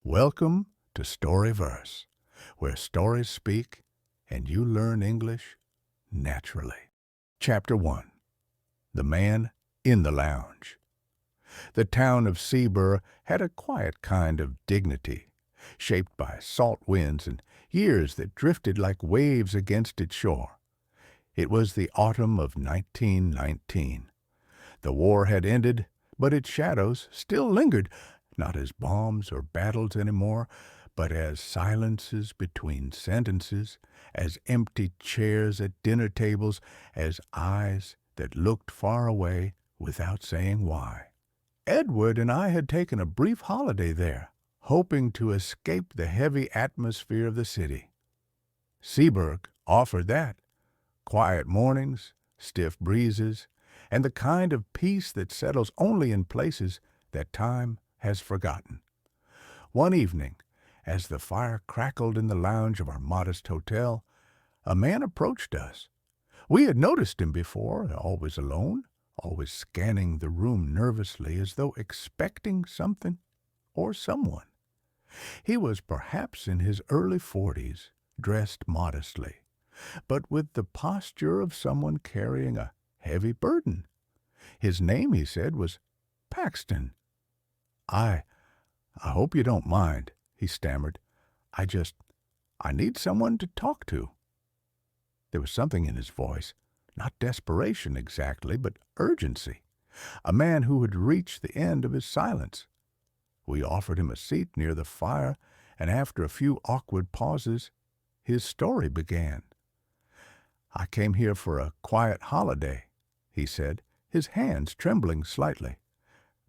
Welcome to Storyverse, where stories speak and you learn English naturally. Chapter 1. The Man in the Lounge. The town of Seaburgh had a quiet kind of dignity, shaped by salt winds and years that drifted like waves against its shore. It was the autumn of 1919. The war had ended, but its shadows still lingered, not as bombs or battles anymore, but as silences between sentences, as empty chairs at dinner tables, as eyes that looked far away without saying why. Edward and I had taken a brief holiday there, hoping to escape the heavy atmosphere of the city. Seaburgh offered that. Quiet mornings, stiff breezes, and the kind of peace that settles only in places that time has forgotten. One evening, as the fire crackled in the lounge of our modest hotel, a man approached us. We had noticed him before, always alone, always scanning the room nervously as though expecting something or someone. He was perhaps in his early 40s, dressed modestly, but with the posture of someone carrying a heavy burden. His name, he said, was Paxton. I hope you don't mind, he stammered. I need someone to talk to. There was something in his voice, not desperation exactly, but urgency. A man who had reached the end of his silence. We offered him a seat near the fire, and after a few awkward pauses, his story began. I came here for a quiet holiday, he said, his hands trembling slightly.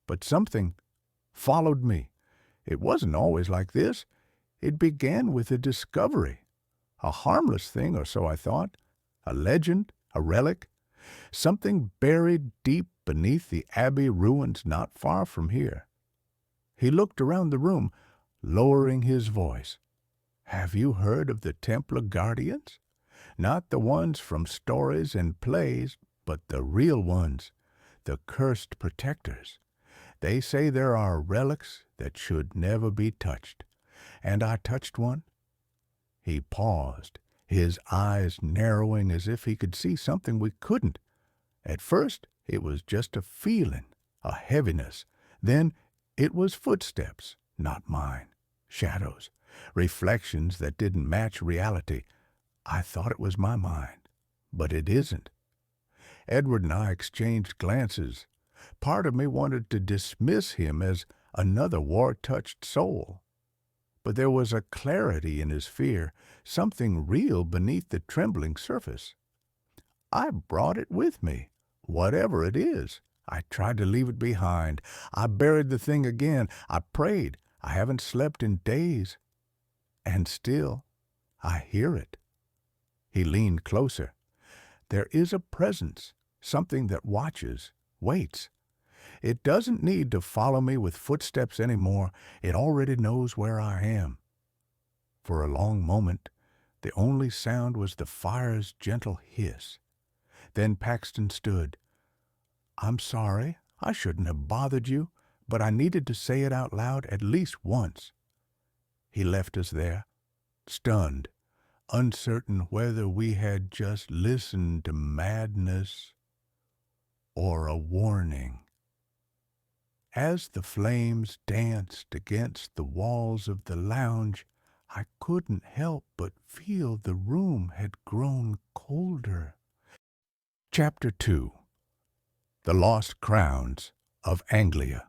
But something followed me. It wasn't always like this. It began with a discovery. A harmless thing, or so I thought. A legend, a relic. Something buried deep beneath the abbey ruins not far from here. He looked around the room, lowering his voice. Have you heard of the Templar Guardians? Not the ones from stories and plays, but the real ones, the cursed protectors. They say there are relics that should never be touched. And I touched one. He paused, his eyes narrowing as if he could see something we couldn't. At first, it was just a feeling, a heaviness. Then it was footsteps, not mine. Shadows, reflections that didn't match reality. I thought it was my mind, but it isn't. Edward and I exchanged glances. Part of me wanted to dismiss him as another war-touched soul. But there was a clarity in his fear, something real beneath the trembling surface. I brought it with me, whatever it is. I tried to leave it behind. I buried the thing again. I prayed. I haven't slept in days. And still, I hear it. He leaned closer. There is a presence, something that watches, waits. It doesn't need to follow me with footsteps anymore. It already knows where I am. For a long moment, the only sound was the fire's gentle hiss. Then Paxton stood. I'm sorry. I shouldn't have bothered you, but I needed to say it out loud at least once. He left us there, stunned, uncertain whether we had just listened to madness or a warning. As the flames danced against the walls of the lounge, I couldn't help but feel the room had grown colder. Chapter 2. The Lost Crowns of Anglia.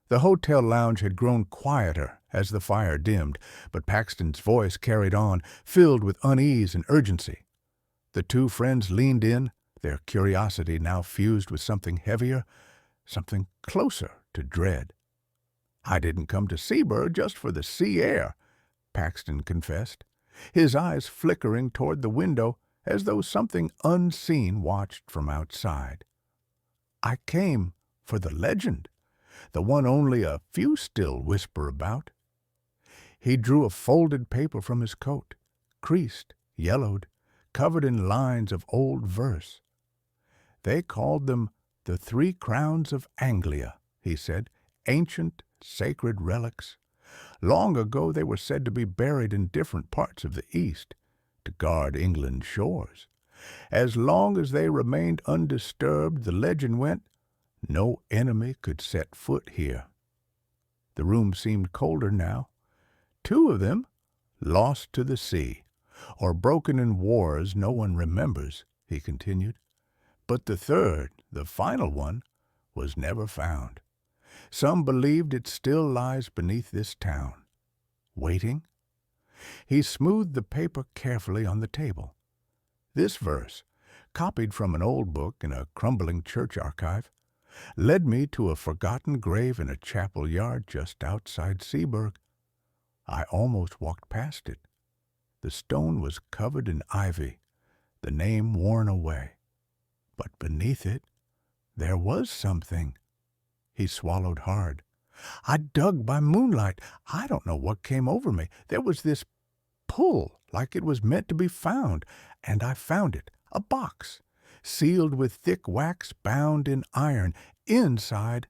The hotel lounge had grown quieter as the fire dimmed, but Paxton's voice carried on, filled with unease and urgency. The two friends leaned in, their curiosity now fused with something heavier, something closer to dread. I didn't come to Seaburgh just for the sea air, Paxton confessed, his eyes flickering toward the window as though something unseen watched from outside. I came for the legend, the one only a few still whisper about. He drew a folded paper from his coat, creased, yellowed, covered in lines of old verse. They called them the 3 Crowns of Anglia, he said, ancient, sacred relics, Long ago they were said to be buried in different parts of the East to guard England's shores. As long as they remained undisturbed, the legend went, no enemy could set foot here. The room seemed colder now. 2 of them, lost to the sea, or broken in wars no one remembers, he continued. But the third, the final one, was never found. Some believed it still lies beneath this town. Waiting? He smoothed the paper carefully on the table. This verse, copied from an old book in a crumbling church archive, led me to a forgotten grave in a chapel yard just outside Seaburgh. I almost walked past it. The stone was covered in ivy, the name worn away. But beneath it, there was something. He swallowed hard. I dug by moonlight. I don't know what came over me. There was this pull, like it was meant to be found, and I found it, a box, sealed with thick wax bound in iron. Inside,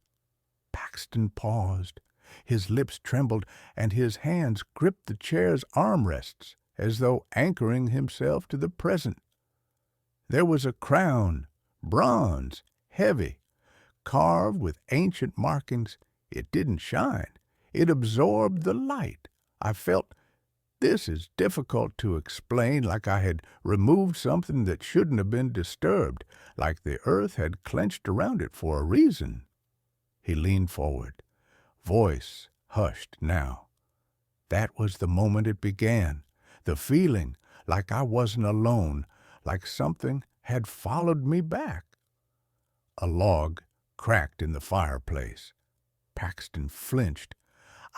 Paxton paused. His lips trembled, and his hands gripped the chair's armrests, as though anchoring himself to the present. There was a crown, bronze, heavy, carved with ancient markings. It didn't shine. It absorbed the light. I felt, this is difficult to explain, like I had removed something that shouldn't have been disturbed, like the earth had clenched around it for a reason. He leaned forward, voice hushed now. That was the moment it began, the feeling, like I wasn't alone, like something had followed me back. A log cracked in the fireplace. Paxton flinched.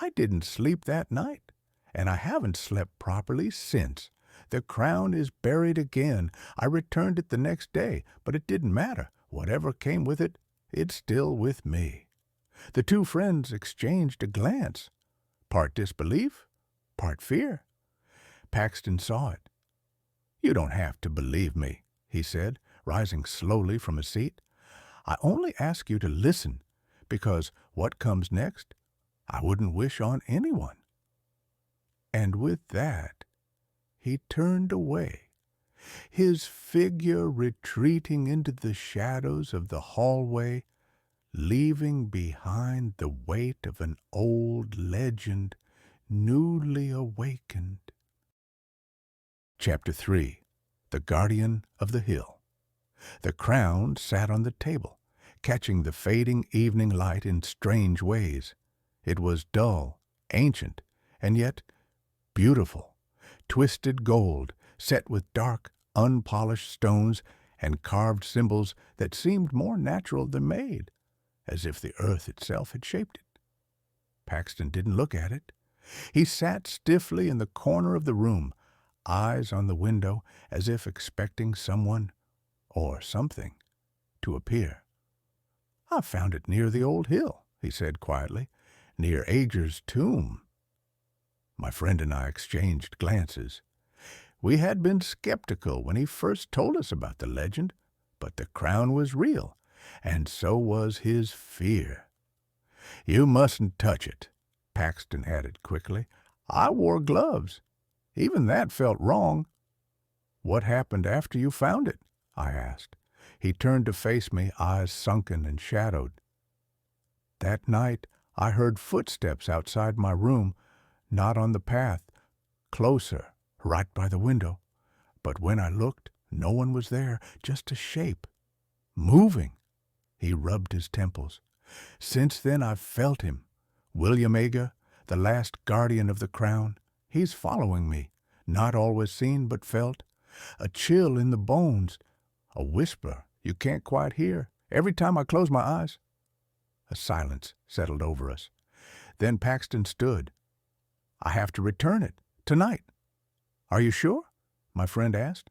I didn't sleep that night, and I haven't slept properly since. The crown is buried again. I returned it the next day, but it didn't matter. Whatever came with it, it's still with me. The 2 friends exchanged a glance, part disbelief, part fear. Paxton saw it. You don't have to believe me, he said, rising slowly from his seat. I only ask you to listen, because what comes next, I wouldn't wish on anyone. And with that, he turned away, his figure retreating into the shadows of the hallway, leaving behind the weight of an old legend newly awakened. Chapter 3. The Guardian of the Hill. The crown sat on the table, catching the fading evening light in strange ways. It was dull, ancient, and yet beautiful, twisted gold, set with dark, unpolished stones and carved symbols that seemed more natural than made, as if the earth itself had shaped it. Paxton didn't look at it. He sat stiffly in the corner of the room, eyes on the window, as if expecting someone, or something, to appear. I found it near the old hill, he said quietly, near Ager's tomb. My friend and I exchanged glances. We had been skeptical when he first told us about the legend, but the crown was real, and so was his fear. You mustn't touch it, Paxton added quickly. I wore gloves. Even that felt wrong. What happened after you found it? I asked. He turned to face me, eyes sunken and shadowed. That night I heard footsteps outside my room, not on the path, closer, right by the window. But when I looked, no one was there, just a shape, moving. He rubbed his temples. Since then I've felt him. William Ager, the last guardian of the crown, he's following me, not always seen but felt. A chill in the bones, a whisper you can't quite hear every time I close my eyes. A silence settled over us. Then Paxton stood. I have to return it, tonight. Are you sure? My friend asked.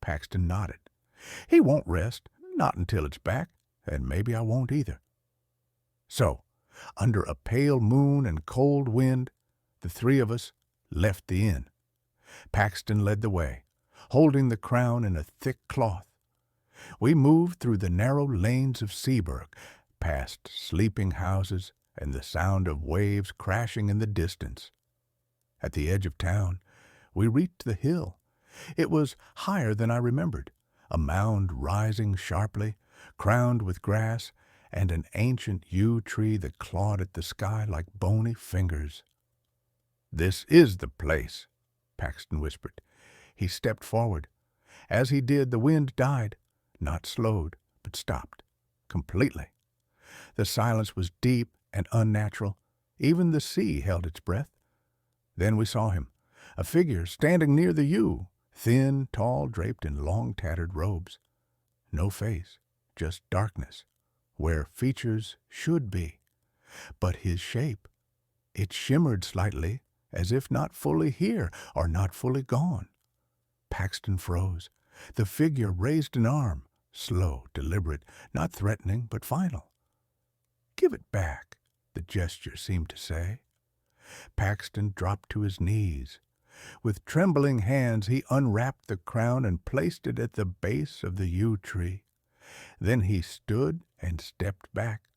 Paxton nodded. He won't rest, not until it's back, and maybe I won't either. So, under a pale moon and cold wind, the 3 of us left the inn. Paxton led the way, holding the crown in a thick cloth. We moved through the narrow lanes of Seaburgh, past sleeping houses and the sound of waves crashing in the distance. At the edge of town, we reached the hill. It was higher than I remembered, a mound rising sharply, crowned with grass, and an ancient yew tree that clawed at the sky like bony fingers. "This is the place," Paxton whispered. He stepped forward. As he did, the wind died, not slowed, but stopped, completely. The silence was deep and unnatural. Even the sea held its breath. Then we saw him, a figure standing near the yew, thin, tall, draped in long, tattered robes. No face, just darkness, where features should be. But his shape, it shimmered slightly, as if not fully here or not fully gone. Paxton froze. The figure raised an arm, slow, deliberate, not threatening, but final. "Give it back," the gesture seemed to say. Paxton dropped to his knees. With trembling hands he unwrapped the crown and placed it at the base of the yew tree. Then he stood and stepped back.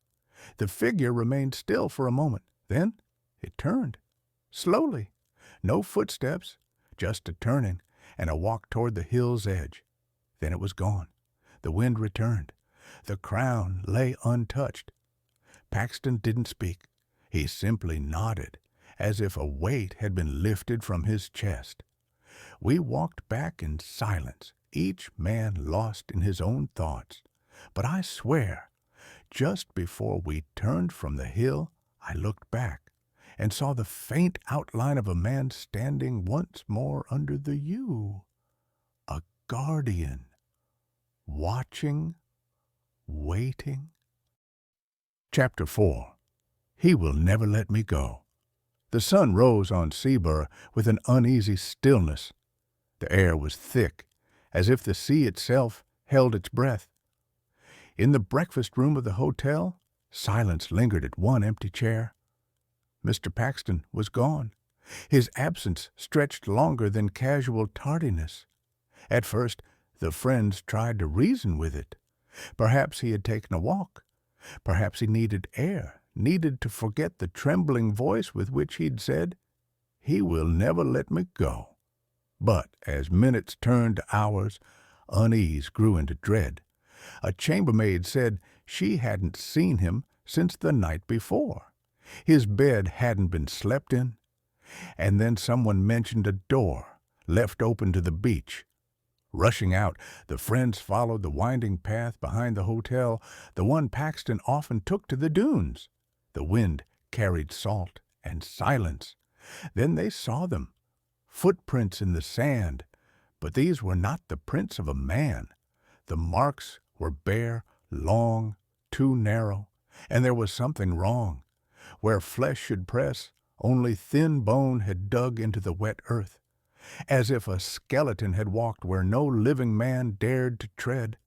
The figure remained still for a moment. Then it turned, slowly. No footsteps, just a turning and a walk toward the hill's edge. Then it was gone. The wind returned. The crown lay untouched. Paxton didn't speak. He simply nodded, as if a weight had been lifted from his chest. We walked back in silence, each man lost in his own thoughts. But I swear, just before we turned from the hill, I looked back and saw the faint outline of a man standing once more under the yew. A guardian, watching, waiting. Chapter 4. He Will Never Let Me Go. The sun rose on Seaburgh with an uneasy stillness. The air was thick, as if the sea itself held its breath. In the breakfast room of the hotel, silence lingered at one empty chair. Mr. Paxton was gone. His absence stretched longer than casual tardiness. At first, the friends tried to reason with it. Perhaps he had taken a walk. Perhaps he needed air, needed to forget the trembling voice with which he'd said, "He will never let me go." But as minutes turned to hours, unease grew into dread. A chambermaid said she hadn't seen him since the night before. His bed hadn't been slept in. And then someone mentioned a door left open to the beach. Rushing out, the friends followed the winding path behind the hotel, the one Paxton often took to the dunes. The wind carried salt and silence. Then they saw them, footprints in the sand, but these were not the prints of a man. The marks were bare, long, too narrow, and there was something wrong. Where flesh should press, only thin bone had dug into the wet earth, as if a skeleton had walked where no living man dared to tread.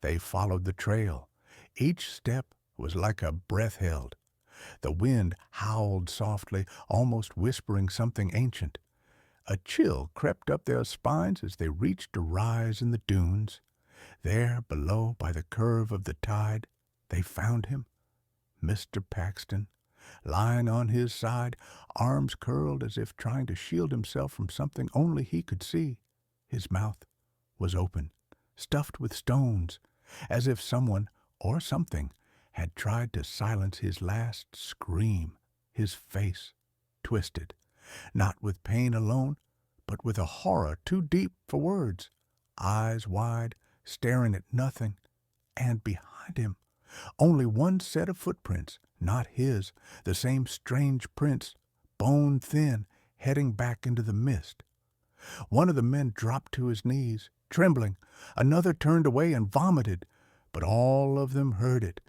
They followed the trail. Each step was like a breath held. The wind howled softly, almost whispering something ancient. A chill crept up their spines as they reached a rise in the dunes. There, below, by the curve of the tide, they found him, Mr. Paxton, lying on his side, arms curled as if trying to shield himself from something only he could see. His mouth was open, stuffed with stones, as if someone or something had tried to silence his last scream. His face twisted, not with pain alone, but with a horror too deep for words. Eyes wide, staring at nothing, and behind him, only one set of footprints, not his, the same strange prints, bone thin, heading back into the mist. One of the men dropped to his knees, trembling. Another turned away and vomited, but all of them heard it,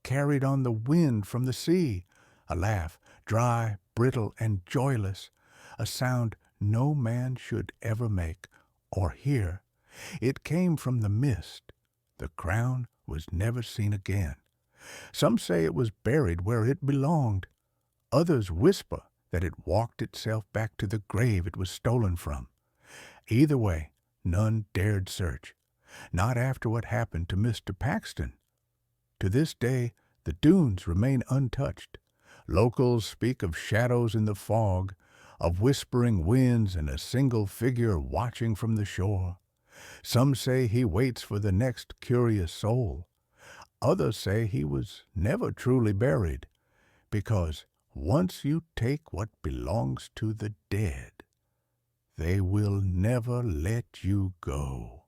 carried on the wind from the sea. A laugh, dry, brittle, and joyless, a sound no man should ever make or hear. It came from the mist. The crown was never seen again. Some say it was buried where it belonged. Others whisper that it walked itself back to the grave it was stolen from. Either way, none dared search. Not after what happened to Mr. Paxton. To this day, the dunes remain untouched. Locals speak of shadows in the fog, of whispering winds and a single figure watching from the shore. Some say he waits for the next curious soul. Others say he was never truly buried, because once you take what belongs to the dead, they will never let you go.